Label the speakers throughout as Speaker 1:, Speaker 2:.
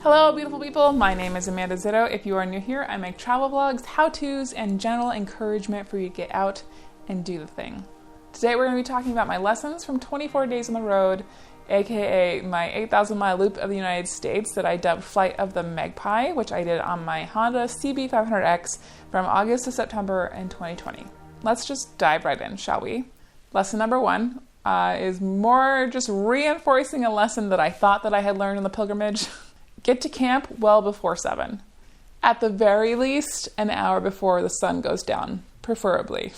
Speaker 1: Hello beautiful people, my name is Amanda Zitto. If you are new here, I make travel vlogs, how-tos, and general encouragement for you to get out and do the thing. Today we're going to be talking about my lessons from 24 days on the road, aka my 8,000 mile loop of the United States that I dubbed Flight of the Magpie, which I did on my Honda CB500X from August to September in 2020. Let's just dive right in, shall we? Lesson number one is more just reinforcing a lesson that I thought that I had learned on the pilgrimage. Get to camp well before 7. At the very least, an hour before the sun goes down, preferably.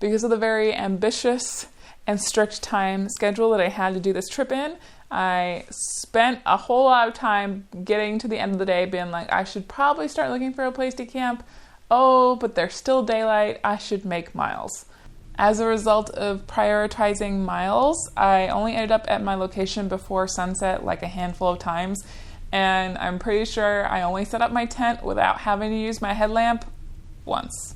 Speaker 1: Because of the very ambitious and strict time schedule that I had to do this trip in, I spent a whole lot of time getting to the end of the day being like, I should probably start looking for a place to camp. Oh, but there's still daylight. I should make miles. As a result of prioritizing miles, I only ended up at my location before sunset like a handful of times. And I'm pretty sure I only set up my tent without having to use my headlamp once.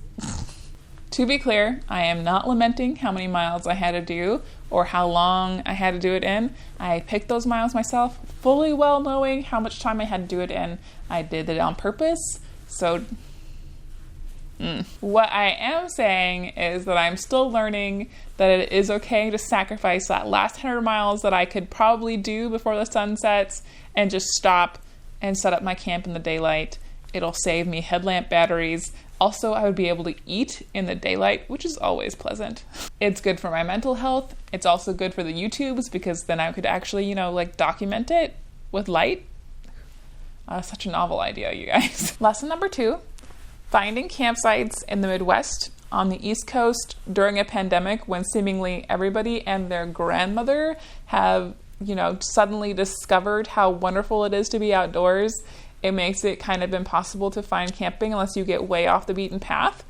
Speaker 1: To be clear, I am not lamenting how many miles I had to do or how long I had to do it in. I picked those miles myself, fully well knowing how much time I had to do it in. I did it on purpose, so... What I am saying is that I'm still learning that it is okay to sacrifice that last 100 miles that I could probably do before the sun sets and just stop and set up my camp in the daylight. It'll save me headlamp batteries. Also, I would be able to eat in the daylight, which is always pleasant. It's good for my mental health. It's also good for the YouTubes because then I could actually, document it with light. Such a novel idea, you guys. Lesson number 2. Finding campsites in the Midwest on the East Coast during a pandemic when seemingly everybody and their grandmother have, suddenly discovered how wonderful it is to be outdoors. It makes it kind of impossible to find camping unless you get way off the beaten path.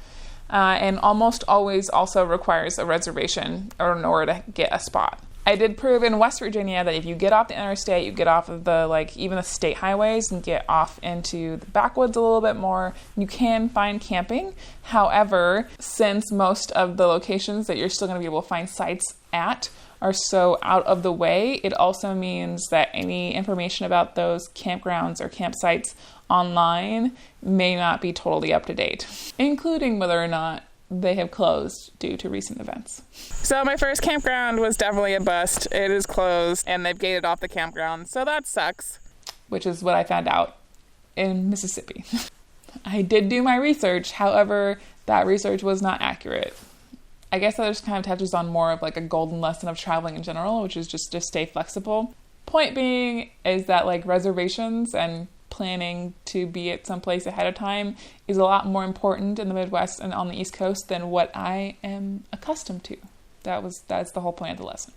Speaker 1: And almost always also requires a reservation in order to get a spot. I did prove in West Virginia that if you get off the interstate, you get off of the, even the state highways and get off into the backwoods a little bit more, you can find camping. However, since most of the locations that you're still going to be able to find sites at are so out of the way, it also means that any information about those campgrounds or campsites online may not be totally up to date, including whether or not they have closed due to recent events. So my first campground was definitely a bust. It is closed and they've gated off the campground, so that sucks. Which is what I found out in Mississippi. I did do my research, however, that research was not accurate. I guess that just kind of touches on more of a golden lesson of traveling in general, which is just to stay flexible. Point being is that reservations and planning to be at some place ahead of time is a lot more important in the Midwest and on the East Coast than what I am accustomed to. That's the whole point of the lesson.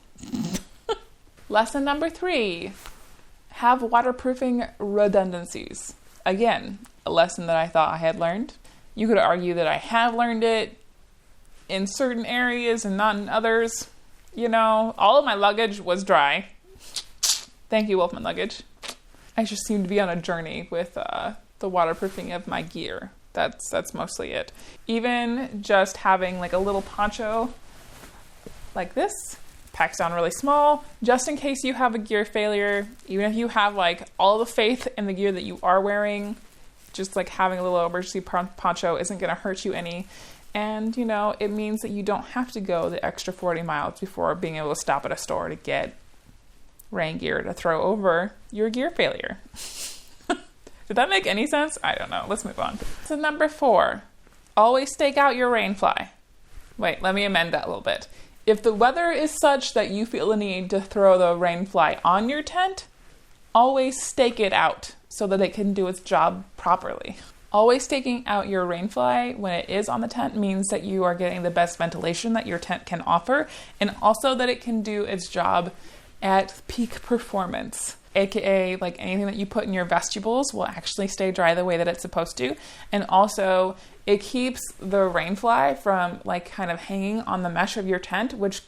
Speaker 1: Lesson number 3, have waterproofing redundancies. Again, a lesson that I thought I had learned. You could argue that I have learned it in certain areas and not in others. All of my luggage was dry. Thank you, Wolfman Luggage. I just seem to be on a journey with the waterproofing of my gear. That's mostly it. Even just having a little poncho like this, packs down really small, just in case you have a gear failure. Even if you have all the faith in the gear that you are wearing, just having a little emergency poncho isn't going to hurt you any. And, it means that you don't have to go the extra 40 miles before being able to stop at a store to get rain gear to throw over your gear failure. Did that make any sense? I don't know. Let's move on. So number 4, always stake out your rain fly. Wait, let me amend that a little bit. If the weather is such that you feel the need to throw the rain fly on your tent, always stake it out so that it can do its job properly. Always staking out your rain fly when it is on the tent means that you are getting the best ventilation that your tent can offer, and also that it can do its job at peak performance, aka anything that you put in your vestibules will actually stay dry the way that it's supposed to. And also it keeps the rain fly from kind of hanging on the mesh of your tent, which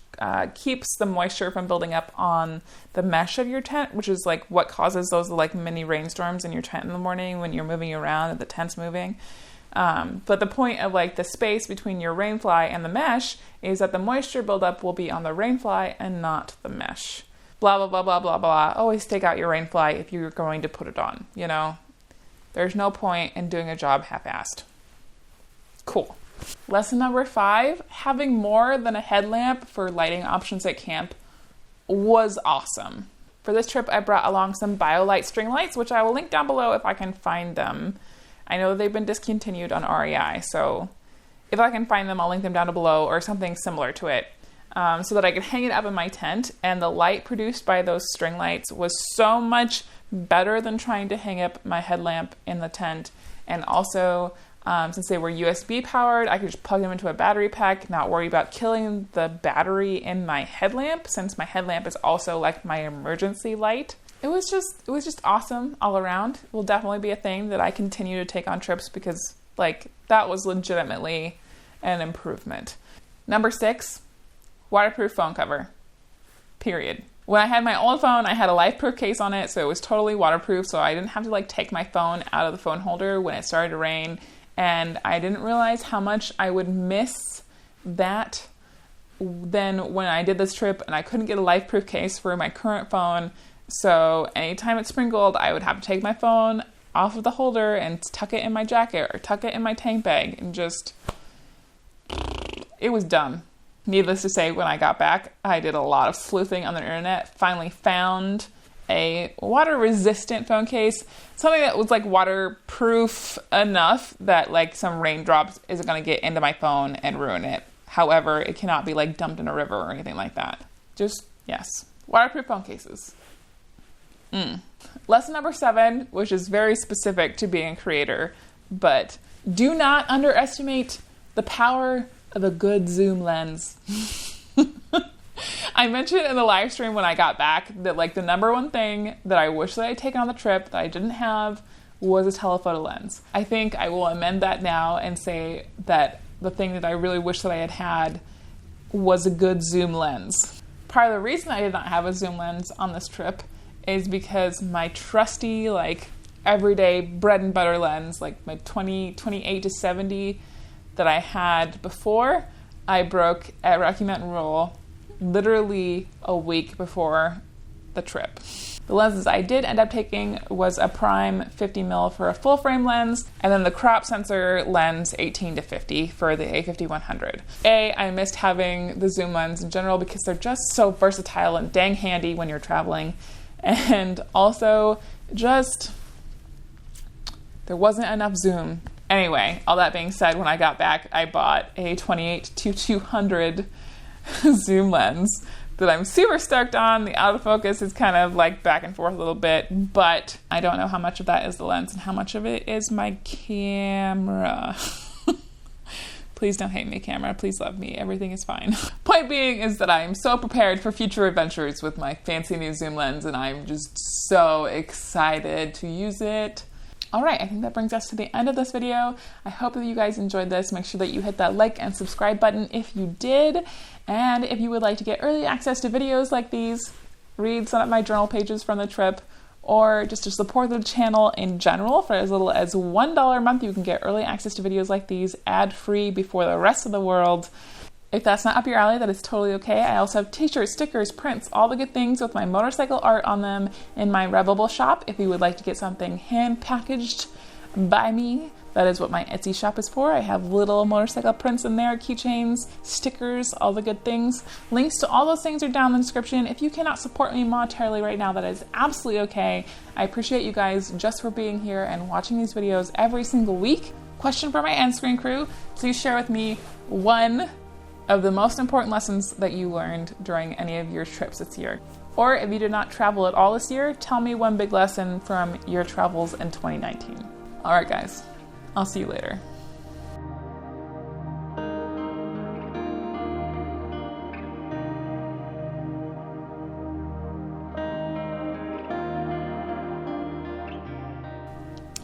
Speaker 1: keeps the moisture from building up on the mesh of your tent, which is what causes those mini rainstorms in your tent in the morning when you're moving around and the tent's moving. But the point of the space between your rain fly and the mesh is that the moisture buildup will be on the rain fly and not the mesh. blah, blah, blah, blah, blah, blah. Always take out your rain fly if you're going to put it on, you know? There's no point in doing a job half-assed. Cool. Lesson number 5, having more than a headlamp for lighting options at camp was awesome. For this trip, I brought along some BioLite string lights, which I will link down below if I can find them. I know they've been discontinued on REI, so if I can find them, I'll link them down below or something similar to it, so that I can hang it up in my tent. And the light produced by those string lights was so much better than trying to hang up my headlamp in the tent. And also, since they were USB powered, I could just plug them into a battery pack, not worry about killing the battery in my headlamp, since my headlamp is also like my emergency light. It was just awesome all around. It will definitely be a thing that I continue to take on trips because like that was legitimately an improvement. Number 6, waterproof phone cover. Period. When I had my old phone, I had a LifeProof case on it, so it was totally waterproof, so I didn't have to like take my phone out of the phone holder when it started to rain, and I didn't realize how much I would miss that then when I did this trip and I couldn't get a LifeProof case for my current phone. So anytime it sprinkled, I would have to take my phone off of the holder and tuck it in my jacket or tuck it in my tank bag, and just, it was dumb. Needless to say, when I got back, I did a lot of sleuthing on the internet, finally found a water-resistant phone case, something that was like waterproof enough that like some raindrops isn't going to get into my phone and ruin it. However, it cannot be like dumped in a river or anything like that. Just, yes, waterproof phone cases. Lesson number 7, which is very specific to being a creator, but do not underestimate the power of a good zoom lens. I mentioned in the live stream when I got back that like the number one thing that I wish that I'd taken on the trip that I didn't have was a telephoto lens. I think I will amend that now and say that the thing that I really wish that I had was a good zoom lens. Part of the reason I did not have a zoom lens on this trip is because my trusty, like, everyday bread and butter lens, like my 28 to 70 that I had before, I broke at Rocky Mountain Roll literally a week before the trip. The lenses I did end up taking was a prime 50mm for a full frame lens, and then the crop sensor lens 18 to 50 for the A5100. I missed having the zoom lens in general because they're just so versatile and dang handy when you're traveling. And also, just, there wasn't enough zoom. Anyway, all that being said, when I got back, I bought a 28 to 200 zoom lens that I'm super stoked on. The autofocus is kind of like back and forth a little bit, but I don't know how much of that is the lens and how much of it is my camera. Please don't hate me, camera. Please love me. Everything is fine. Point being is that I am so prepared for future adventures with my fancy new zoom lens, and I'm just so excited to use it. All right, I think that brings us to the end of this video. I hope that you guys enjoyed this. Make sure that you hit that like and subscribe button if you did. And if you would like to get early access to videos like these, read some of my journal pages from the trip, or just to support the channel in general, for as little as $1 a month, you can get early access to videos like these ad-free before the rest of the world. If that's not up your alley, that is totally okay. I also have t-shirts, stickers, prints, all the good things with my motorcycle art on them in my Redbubble shop. If you would like to get something hand-packaged by me, that is what my Etsy shop is for. I have little motorcycle prints in there, keychains, stickers, all the good things. Links to all those things are down in the description. If you cannot support me monetarily right now, that is absolutely okay. I appreciate you guys just for being here and watching these videos every single week. Question for my end screen crew, please share with me one of the most important lessons that you learned during any of your trips this year. Or if you did not travel at all this year, tell me one big lesson from your travels in 2019. All right, guys. I'll see you later.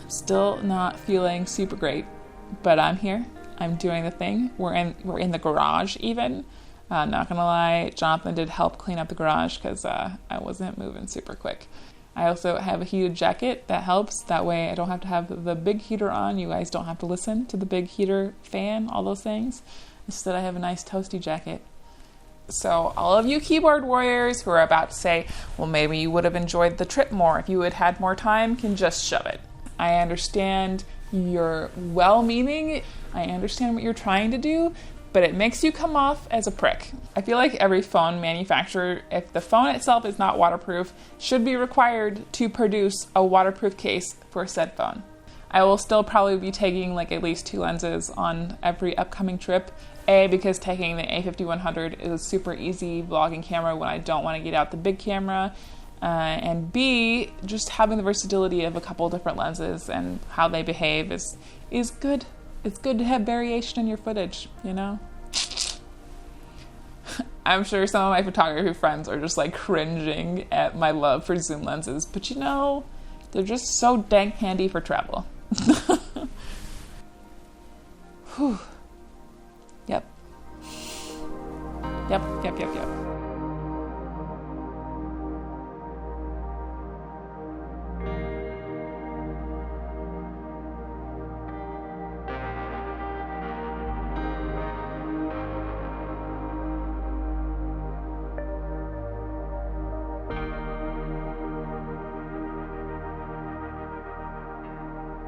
Speaker 1: Still not feeling super great, but I'm here. I'm doing the thing. We're in the garage even. Not gonna lie, Jonathan did help clean up the garage because I wasn't moving super quick. I also have a heated jacket that helps. That way I don't have to have the big heater on. You guys don't have to listen to the big heater fan, all those things. Instead I have a nice toasty jacket. So all of you keyboard warriors who are about to say, well, maybe you would have enjoyed the trip more if you had had more time, can just shove it. I understand you're well-meaning. I understand what you're trying to do, but it makes you come off as a prick. I feel like every phone manufacturer, if the phone itself is not waterproof, should be required to produce a waterproof case for said phone. I will still probably be taking like at least 2 lenses on every upcoming trip. A, because taking the A5100 is a super easy vlogging camera when I don't want to get out the big camera. And B, just having the versatility of a couple different lenses and how they behave is good. It's good to have variation in your footage, you know? I'm sure some of my photography friends are just like cringing at my love for zoom lenses, but you know, they're just so dang handy for travel. Whew.